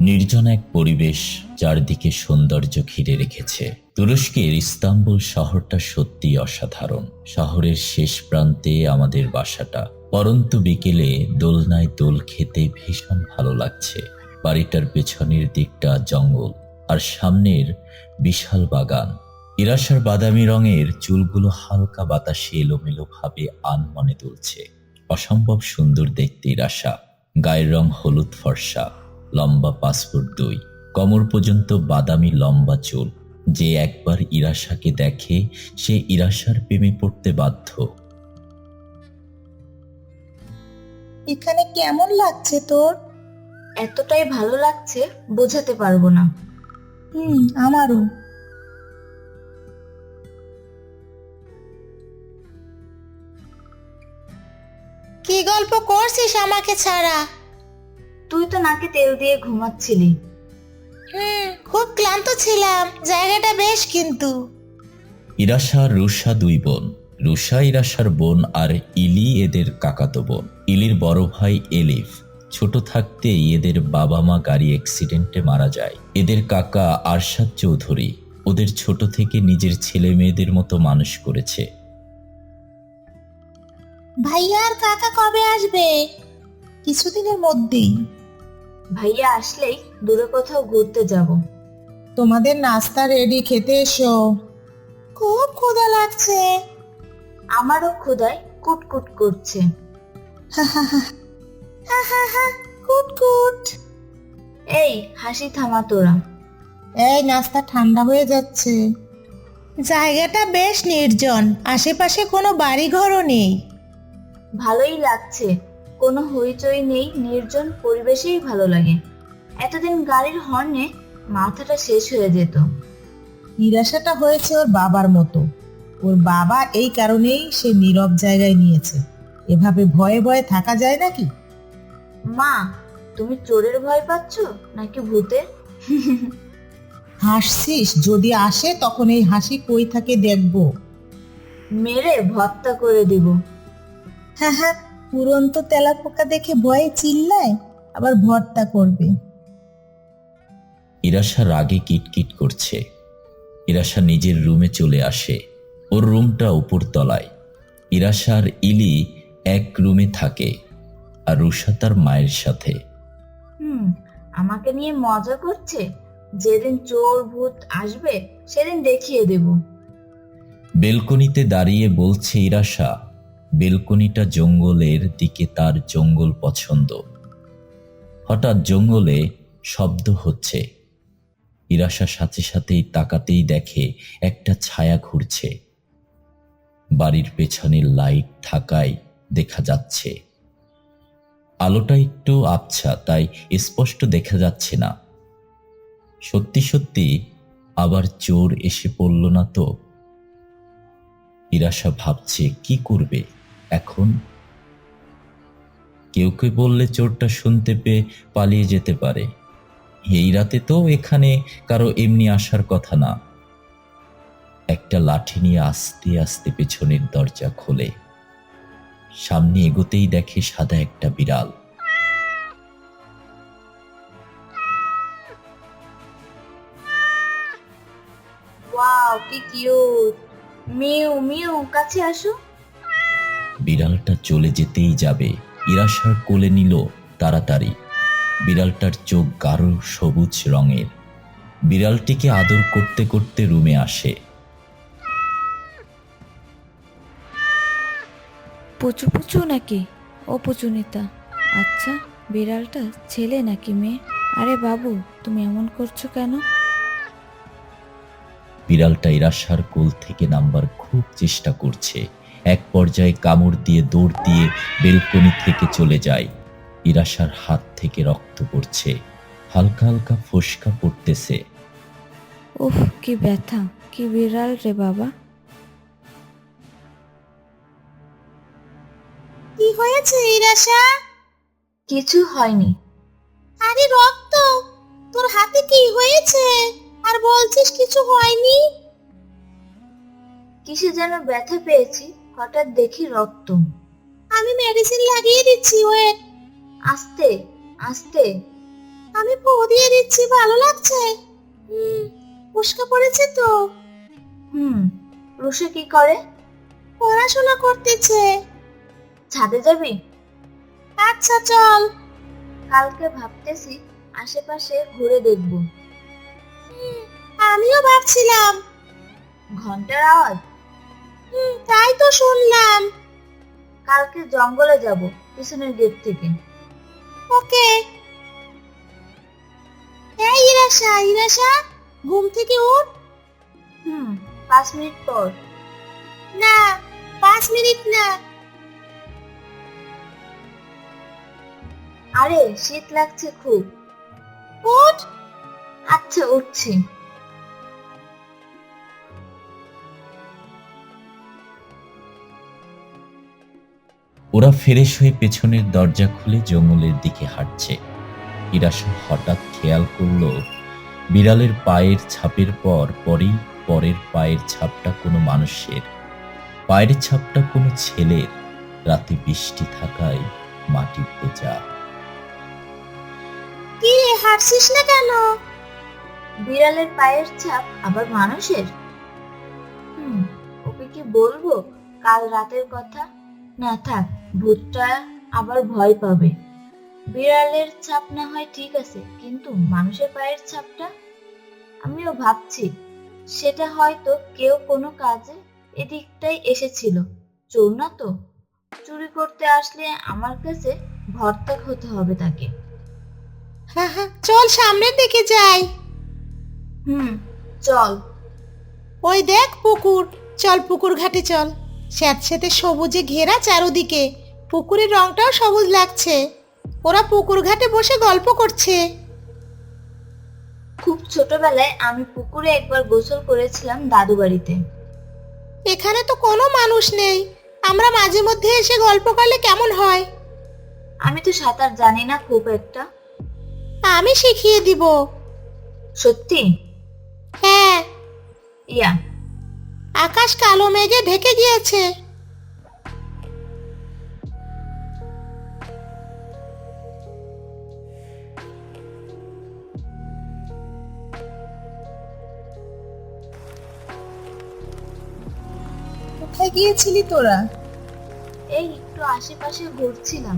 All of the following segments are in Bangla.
নির্জন এক পরিবেশ, চারদিকে সৌন্দর্য ঘিরে রেখেছে। তুরস্কের ইস্তাম্বুল শহরটা সত্যিই অসাধারণ। শহরের শেষ প্রান্তে আমাদের বাসাটা। পরন্তু বিকেলে দোলনায় দোল খেতে ভীষণ ভালো লাগছে। বাড়িটার পেছনের দিকটা জঙ্গল, আর সামনের বিশাল বাগান। ইরাশার বাদামি রঙের চুলগুলো হালকা বাতাসে এলোমেলো ভাবে আনমনে দুলছে। অসম্ভব সুন্দর দেখতে ইরাশা। গায়ের রং হলুদ ফর্সা, লম্বা পাসপোর্ট 2, কোমর পর্যন্ত বাদামি লম্বা চুল। যে একবার ইরাশাকে দেখে সে ইরাশার প্রেমে পড়তে বাধ্য। এখানে কেমন লাগছে তোর? এতটাই ভালো লাগছে বোঝাতে পারবো না। আমারও। কি গল্প করছিস আমাকে ছাড়া? তুই তো নাকে তেল দিয়ে ঘুমাচ্ছিলি। খুব ক্লান্ত ছিলাম। জায়গাটা বেশ কিন্তু। ইরাশা আর রুষা 2 বোন। রুষা ইরাশার বোন আর ইলি এদের কাকাতো বোন। ইলির বড় ভাই এলিফ ছোট থাকতেই এদের বাবা মা গাড়ি অ্যাক্সিডেন্টে মারা যায়। এদের কাকা আরশাদ চৌধুরী ওদের ছোট থেকে নিজের ছেলে মেয়েদের মতো মানুষ করেছে। ভাইয়া আর কাকা কবে আসবে? কিছুদিনের মধ্যেই। ভাইয়া আসলেই দূরে কোথাও ঘুরতে যাব। তোমাদের নাস্তা রেডি, খেতে এসো। খুব ক্ষুধা লাগছে। আমারও ক্ষুধায় কুটকুট করছে। কুটকুট। এই হাসি থামা তোরা। এই নাস্তা ঠান্ডা হয়ে যাচ্ছে। জায়গাটা বেশ নির্জন, আশেপাশে কোনো বাড়িঘরও নেই। ভালোই লাগছে, কোনো হইচই নেই, নির্জন পরিবেশেই ভালো লাগে। এতদিন গাড়ির হর্নে মাথাটা শেষ হয়ে যেত। নিরাশাটা হয়েছে ওর বাবার মতো। ওর বাবা এই কারণেই সে নীরব জায়গায় নিয়েছে। এভাবে ভয়ে ভয়ে থাকা যায় নাকি? মা, তুমি চোরের ভয় পাচ্ছ নাকি ভূতের? হাসছিস? যদি আসে তখন এই হাসি কই থাকে দেখবো। মেরে ভর্তা করে দিব। হ্যাঁ, পুরন্ত তেলাপোকা দেখে ভয়ে চিল্লায়, আবার ভর্তা করবে। ইরাশা রাগে কিটকিট করছে। ইরাশা নিজের রুমে চলে আসে। ওর রুমটা উপর তলায়। ইরাশা আর ইলি এক রুমে থাকে, আর রুষা তার মায়ের সাথে। আমাকে নিয়ে মজা করছে। যেদিন চোর ভূত আসবে সেদিন দেখিয়ে দেব। বেলকনিতে দাঁড়িয়ে বলছে ইরাশা, বেলকনিটা জঙ্গলের দিকে, তার জঙ্গল পছন্দ। হঠাৎ জঙ্গলে শব্দ হচ্ছে। ইরাশা সাথে সাথেই তাকাতেই দেখে একটা ছায়া ঘুরছে। বাড়ির পেছনে লাইট থাকায় দেখা যাচ্ছে। আলোটা একটু আবছা, তাই স্পষ্ট দেখা যাচ্ছে না। সত্যি সত্যি আবার চোর এসে পড়ল না তো? ইরাশা ভাবছে কি করবে এখন। কেউ কেউ বললে চোরটা শুনতে পেয়ে পালিয়ে যেতে পারে। এই রাতে তো এখানে কারো এমনি আসার কথা না। একটা লাঠি নিয়ে আস্তে আস্তে পেছনের দরজা খোলে। সামনে এগোতেই দেখে সাদা একটা বিড়াল। ওয়াও, কি কিউট। মিউ মিউ, কাছে আসো। বিড়ালটা চলে যেতেই যাবে, ইরাশার কোলে নিল তাড়াতাড়ি। বিড়ালটার চোখ গাঢ় সবুজ রঙের। বিড়ালটিকে আদর করতে করতে রুমে আসে। পুচু পুচু নাকি? ও পুচুনিতা। আচ্ছা, বিড়ালটা ছেলে নাকি মেয়ে? আরে বাবু, তুমি এমন করছো কেন? বিড়ালটা ইরাশার কোল থেকে নামবার খুব চেষ্টা করছে। এক পর্যায়ে কামড় দিয়ে দৌড় দিয়ে বেলকনি থেকে চলে যায়। ইরাশার হাত থেকে রক্ত পড়ছে, হালকা হালকা ফোসকা পড়তেছে। উফ, কি ব্যথা! কি বিড়াল রে বাবা! কি হয়েছে ইরাশা? কিছু হয়নি। আরে রক্ত! তোর হাতে কি হয়েছে? আর বলছিস কিছু হয়নি? কিসে যেন ব্যথা পেয়েছি, হঠাৎ দেখি রক্ত। আমি মেডিসিন লাগিয়ে দিচ্ছি, ওয়েট। আস্তে আস্তে। আমি ফু দিয়ে দিচ্ছি, ভালো লাগছে। উস্কা পড়েছে তো। রুষা কি করে? পড়াশোনা করতেছে। ছাদে যাবি? আচ্ছা চল। কালকে ভাবতেছি আশেপাশে ঘুরে দেখব। আমিও ভাবছিলাম। ঘন্টার আওয়াজ? তাই তো শুনলাম। কালকে জঙ্গলে যাব, পিছনের গেট থেকে। ওকে। এই ইরাশা, ইরাশা, ঘুম থেকে উঠ। 5 মিনিট পর। না, 5 মিনিট না। আরে শীত লাগছে খুব। উঠ। আচ্ছা উঠছি। ওরা ফ্রেশ হয়ে পেছনের দরজা খুলে জঙ্গলের দিকে হাঁটছে। ইরাশা হঠাৎ খেয়াল করলো বিড়ালের পায়ের ছাপের পরেই পরের পায়ের ছাপটা কোনো মানুষের, পায়ের ছাপটা কোনো ছেলের। রাতে বৃষ্টি থাকায় মাটি ভেজা। কি রে, হাঁটছিস না কেন? বিড়ালের পায়ের ছাপ আবার মানুষের? ওকে কি বলবো কাল রাতের কথা? না থাক, ভূতটা আবার ভয় পাবে। বিড়ালের ছাপ না হয় ঠিক আছে, কিন্তু মানুষের পায়ের ছাপটা? আমিও ভাবছি সেটা হয়তো কেউ কোনো কাজে এদিকটাই এসেছিল। চোর না তো, চুরি করতে আসলে আমার কাছে ভর্তা হতে হবে তাকে। চল সামনের দিকে যাই। চল। ওই দেখ পুকুর, চল পুকুর ঘাটে চল। স্যাঁতস্যাঁতে সবুজে ঘেরা চারদিকে, পুকুরের রংটাও সবুজ লাগছে। ওরা পুকুর ঘাটে বসে গল্প করছে। খুব ছোটবেলায় আমি পুকুরে একবার গোসল করেছিলাম দাদু বাড়িতে। এখানে তো কোনো মানুষ নেই, আমরা মাঝে মধ্যে এসে গল্প করলে কেমন হয়? আমি তো সাঁতার জানি না খুব একটা। আমি শিখিয়ে দিব। সত্যি? হ্যাঁ। ইয়া। আকাশ কালো মেঘে ঢেকে গিয়েছে। কোথায় গিয়েছিলি তোরা? এই একটু আশেপাশে ঘুরছিলাম।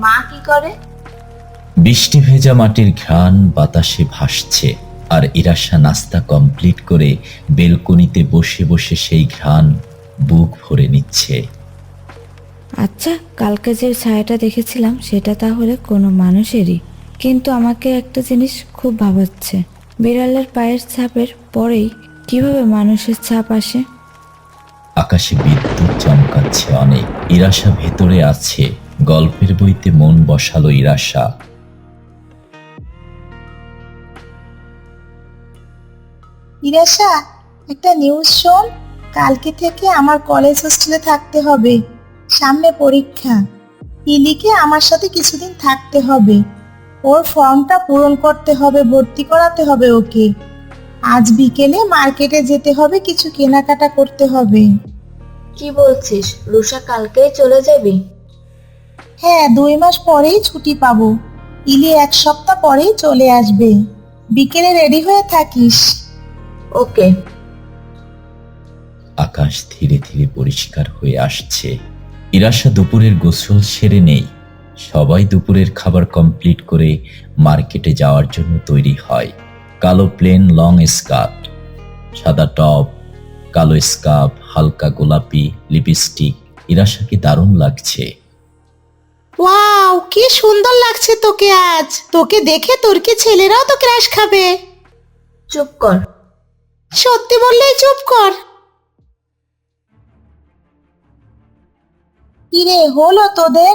মা কি করে? বৃষ্টি ভেজা মাটির ঘ্রাণ বাতাসে ভাসছে, আর ইরাশা নাস্তা কমপ্লিট করে বেলকনিতে বসে বসে সেই ঘ্রাণ বুক ভরে নিচ্ছে। আচ্ছা, কালকে যে ছায়াটা দেখেছিলাম সেটা তাহলে কোনো মানুষেরই। কিন্তু আমাকে একটা জিনিস খুব ভাবাচ্ছে, বিড়ালের পায়ের ছাপের পরেই কিভাবে মানুষের ছাপ আসে? আকাশে বিদ্যুৎ চমকাচ্ছে অনেক। ইরাশা ভেতরে আছে। গল্পের বইতে মন বসালো ইরাশা। ইরাশা, একটা নিউজ শোন। কালকে থেকে আমার কলেজ হোস্টেলে থাকতে হবে, সামনে পরীক্ষা। ইলিকে আমার সাথে কিছুদিন থাকতে হবে। ওর ফর্মটা পূরণ করতে হবে, ভর্তি করাতে হবে ওকে। আজ বিকেলে মার্কেটে যেতে হবে, কিছু কেনাকাটা করতে হবে। কি বলছিস, রুষা কালকেই চলে যাবি? হ্যাঁ, 2 মাস পরেই ছুটি পাবো। ইলি 1 সপ্তাহ পরেই চলে আসবে। বিকেলে রেডি হয়ে থাকিস। ওকে। আকাশ ধীরে ধীরে পরিষ্কার হয়ে আসছে। ইরাশা দুপুরের গোসল সেরে নেই। সবাই দুপুরের খাবার কমপ্লিট করে মার্কেটে যাওয়ার জন্য তৈরি হয়। কালো প্লেন লং স্কার্ট, সাদা টপ, কালো স্কার্ফ, হালকা গোলাপি লিপস্টিক। ইরাশাকে দারুণ লাগছে। ওয়াও, কি সুন্দর লাগছে তোকে আজ। তোকে দেখে তুর্কি ছেলেরাও তো ক্রাশ খাবে। চুপ কর। সত্যি বললেই চুপ কর। কিরে, হলো তোদের?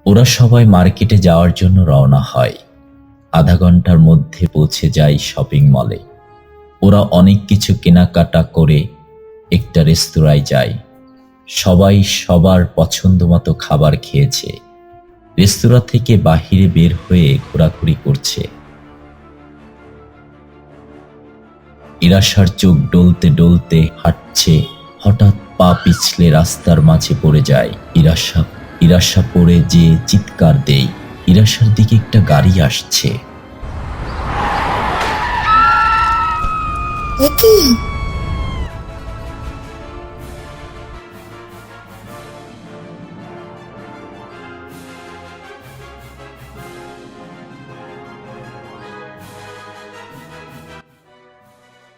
ওরা সবাই মার্কেটে যাওয়ার জন্য রওনা হয়। আধা ঘন্টার মধ্যে পৌঁছে যায় শপিং মলে। ওরা অনেক কিছু কেনাকাটা করে একটা রেস্তোরাঁয় যায়। সবাই সবার পছন্দ মতো খাবার খেয়েছে। রেস্তোরাঁ থেকে বাহিরে বের হয়ে ঘোরাঘুরি করছে। ইরাশার চোখ ডলতে ডলতে হাঁটছে। হঠাৎ পা পিছলে রাস্তার মাঝে পড়ে যায়। ইরাশা পড়ে যে চিৎকার দেয়। ইরাশার দিকে একটা গাড়ি আসছে। এ কি